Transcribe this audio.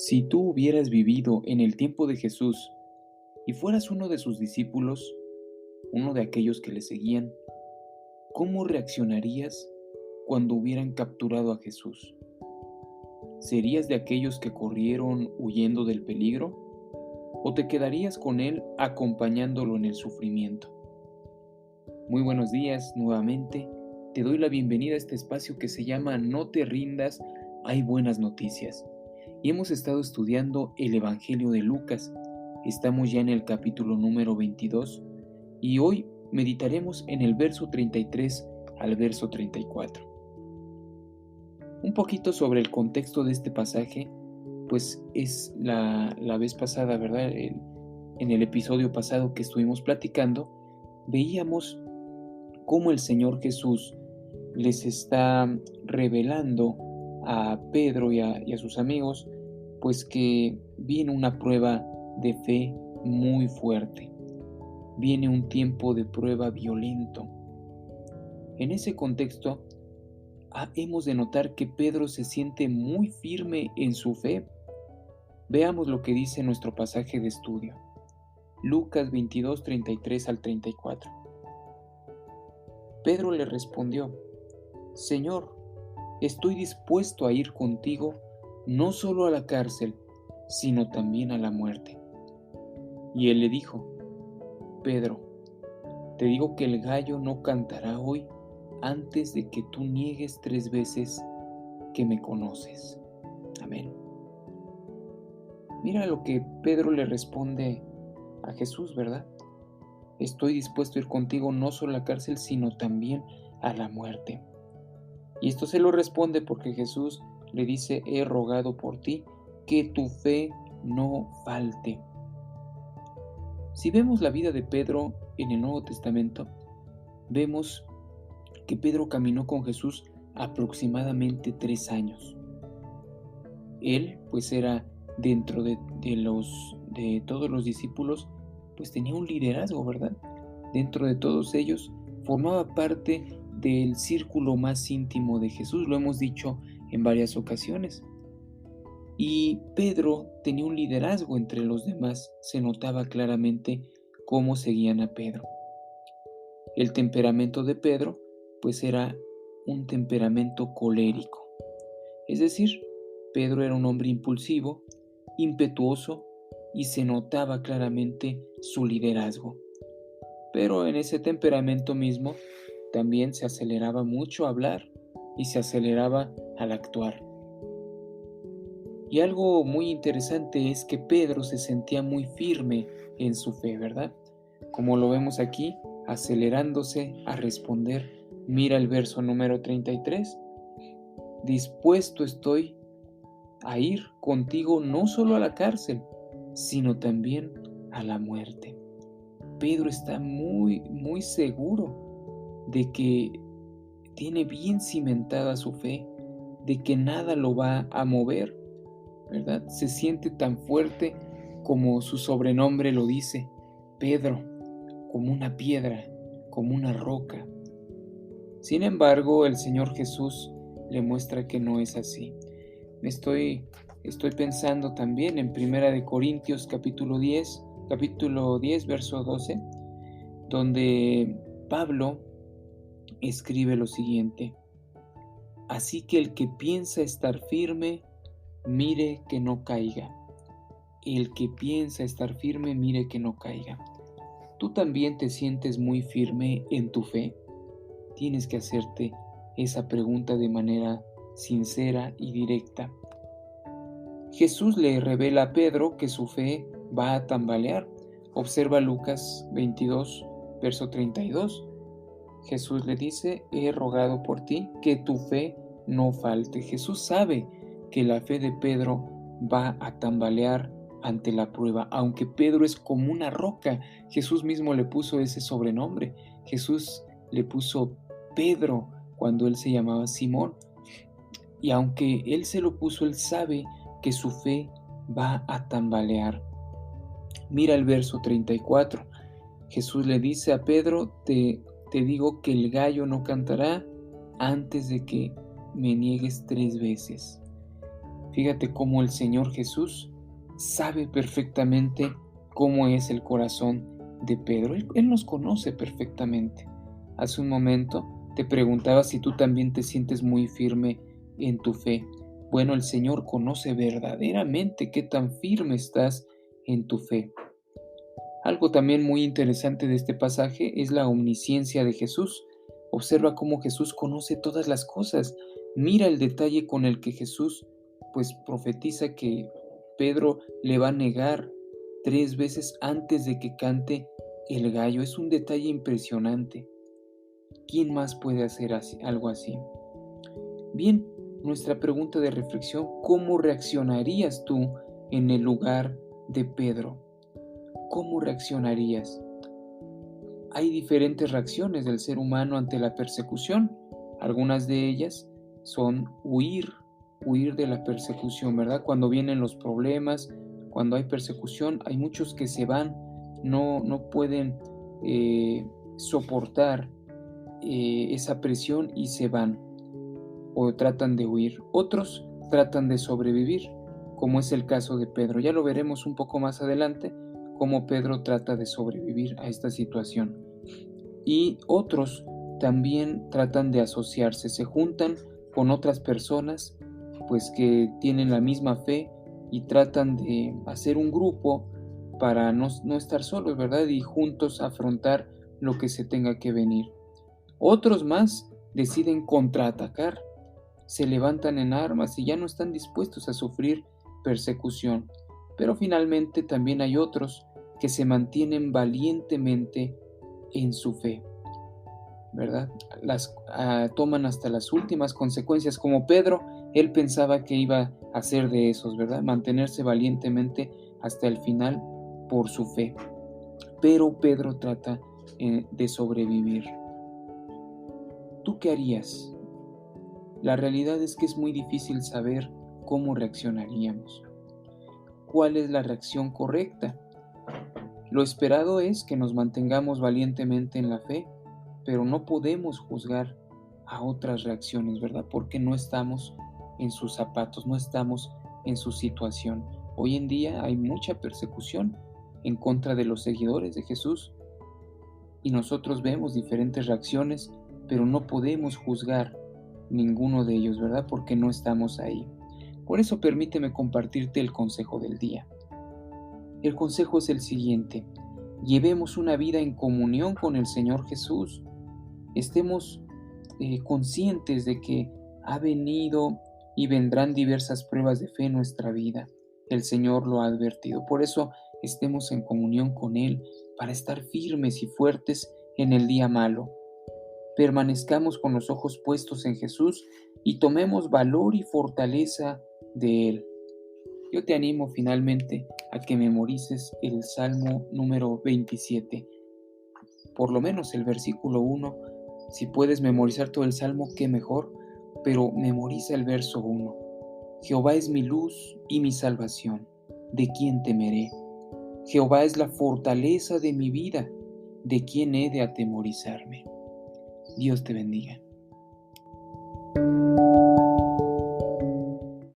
Si tú hubieras vivido en el tiempo de Jesús y fueras uno de sus discípulos, uno de aquellos que le seguían, ¿cómo reaccionarías cuando hubieran capturado a Jesús? ¿Serías de aquellos que corrieron huyendo del peligro o te quedarías con él acompañándolo en el sufrimiento? Muy buenos días nuevamente. Te doy la bienvenida a este espacio que se llama No te rindas, hay buenas noticias. Y hemos estado estudiando el Evangelio de Lucas. Estamos ya en el capítulo número 22 y hoy meditaremos en el verso 33 al verso 34. Un poquito sobre el contexto de este pasaje, pues es la vez pasada, ¿verdad? En el episodio pasado que estuvimos platicando, veíamos cómo el Señor Jesús les está revelando a Pedro y a sus amigos, pues que viene una prueba de fe muy fuerte, viene un tiempo de prueba violento. En ese contexto, hemos de notar que Pedro se siente muy firme en su fe. Veamos lo que dice nuestro pasaje de estudio, Lucas 22, 33 al 34. Pedro le respondió: Señor, estoy dispuesto a ir contigo no solo a la cárcel, sino también a la muerte. Y él le dijo: Pedro, te digo que el gallo no cantará hoy antes de que tú niegues 3 veces que me conoces. Amén. Mira lo que Pedro le responde a Jesús, ¿verdad? Estoy dispuesto a ir contigo no solo a la cárcel, sino también a la muerte. Y esto se lo responde porque Jesús le dice: he rogado por ti, que tu fe no falte. Si vemos la vida de Pedro en el Nuevo Testamento, vemos que Pedro caminó con Jesús aproximadamente 3 años. Él, pues era dentro de todos los discípulos, pues tenía un liderazgo, ¿verdad? Dentro de todos ellos formaba parte del círculo más íntimo de Jesús, lo hemos dicho en varias ocasiones. Y Pedro tenía un liderazgo entre los demás, se notaba claramente cómo seguían a Pedro. El temperamento de Pedro, pues era un temperamento colérico. Es decir, Pedro era un hombre impulsivo, impetuoso, y se notaba claramente su liderazgo. Pero en ese temperamento mismo también se aceleraba mucho a hablar y se aceleraba al actuar. Y algo muy interesante es que Pedro se sentía muy firme en su fe, ¿verdad? Como lo vemos aquí, acelerándose a responder. Mira el verso número 33. Dispuesto estoy a ir contigo no solo a la cárcel, sino también a la muerte. Pedro está muy, muy seguro de que tiene bien cimentada su fe, de que nada lo va a mover, ¿verdad? Se siente tan fuerte como su sobrenombre lo dice, Pedro, como una piedra, como una roca. Sin embargo, el Señor Jesús le muestra que no es así. Estoy pensando también en 1 Corintios capítulo 10, verso 12, donde Pablo escribe lo siguiente: así que el que piensa estar firme, mire que no caiga. El que piensa estar firme, mire que no caiga. ¿Tú también te sientes muy firme en tu fe? Tienes que hacerte esa pregunta de manera sincera y directa. Jesús le revela a Pedro que su fe va a tambalear. Observa Lucas 22, verso 32. Jesús le dice: he rogado por ti, que tu fe no falte. Jesús sabe que la fe de Pedro va a tambalear ante la prueba, aunque Pedro es como una roca. Jesús mismo le puso ese sobrenombre. Jesús le puso Pedro cuando él se llamaba Simón. Y aunque él se lo puso, él sabe que su fe va a tambalear. Mira el verso 34. Jesús le dice a Pedro: te digo que el gallo no cantará antes de que me niegues 3 veces. Fíjate cómo el Señor Jesús sabe perfectamente cómo es el corazón de Pedro. Él nos conoce perfectamente. Hace un momento te preguntaba si tú también te sientes muy firme en tu fe. Bueno, el Señor conoce verdaderamente qué tan firme estás en tu fe. Algo también muy interesante de este pasaje es la omnisciencia de Jesús. Observa cómo Jesús conoce todas las cosas. Mira el detalle con el que Jesús pues profetiza que Pedro le va a negar 3 veces antes de que cante el gallo. Es un detalle impresionante. ¿Quién más puede hacer algo así? Bien, nuestra pregunta de reflexión: ¿cómo reaccionarías tú en el lugar de Pedro? ¿Cómo reaccionarías? Hay diferentes reacciones del ser humano ante la persecución. Algunas de ellas son huir de la persecución, ¿verdad? Cuando vienen los problemas, cuando hay persecución, hay muchos que se van, no pueden soportar esa presión y se van o tratan de huir. Otros tratan de sobrevivir, como es el caso de Pedro. Ya lo veremos un poco más adelante, cómo Pedro trata de sobrevivir a esta situación. Y otros también tratan de asociarse, se juntan con otras personas pues que tienen la misma fe y tratan de hacer un grupo para no estar solos, ¿verdad? Y juntos afrontar lo que se tenga que venir. Otros más deciden contraatacar, se levantan en armas y ya no están dispuestos a sufrir persecución. Pero finalmente también hay otros que se mantienen valientemente en su fe, ¿verdad? Toman hasta las últimas consecuencias, como Pedro. Él pensaba que iba a ser de esos, ¿verdad? Mantenerse valientemente hasta el final por su fe. Pero Pedro trata de sobrevivir. ¿Tú qué harías? La realidad es que es muy difícil saber cómo reaccionaríamos. ¿Cuál es la reacción correcta? Lo esperado es que nos mantengamos valientemente en la fe, pero no podemos juzgar a otras reacciones, ¿verdad? Porque no estamos en sus zapatos, no estamos en su situación. Hoy en día hay mucha persecución en contra de los seguidores de Jesús y nosotros vemos diferentes reacciones, pero no podemos juzgar ninguno de ellos, ¿verdad? Porque no estamos ahí. Por eso permíteme compartirte el consejo del día. El consejo es el siguiente: llevemos una vida en comunión con el Señor Jesús. Estemos conscientes de que ha venido y vendrán diversas pruebas de fe en nuestra vida. El Señor lo ha advertido. Por eso estemos en comunión con Él para estar firmes y fuertes en el día malo. Permanezcamos con los ojos puestos en Jesús y tomemos valor y fortaleza de Él. Yo te animo finalmente a que memorices el Salmo número 27, por lo menos el versículo 1. Si puedes memorizar todo el Salmo, qué mejor, pero memoriza el verso 1. Jehová es mi luz y mi salvación, ¿de quién temeré? Jehová es la fortaleza de mi vida, ¿de quién he de atemorizarme? Dios te bendiga.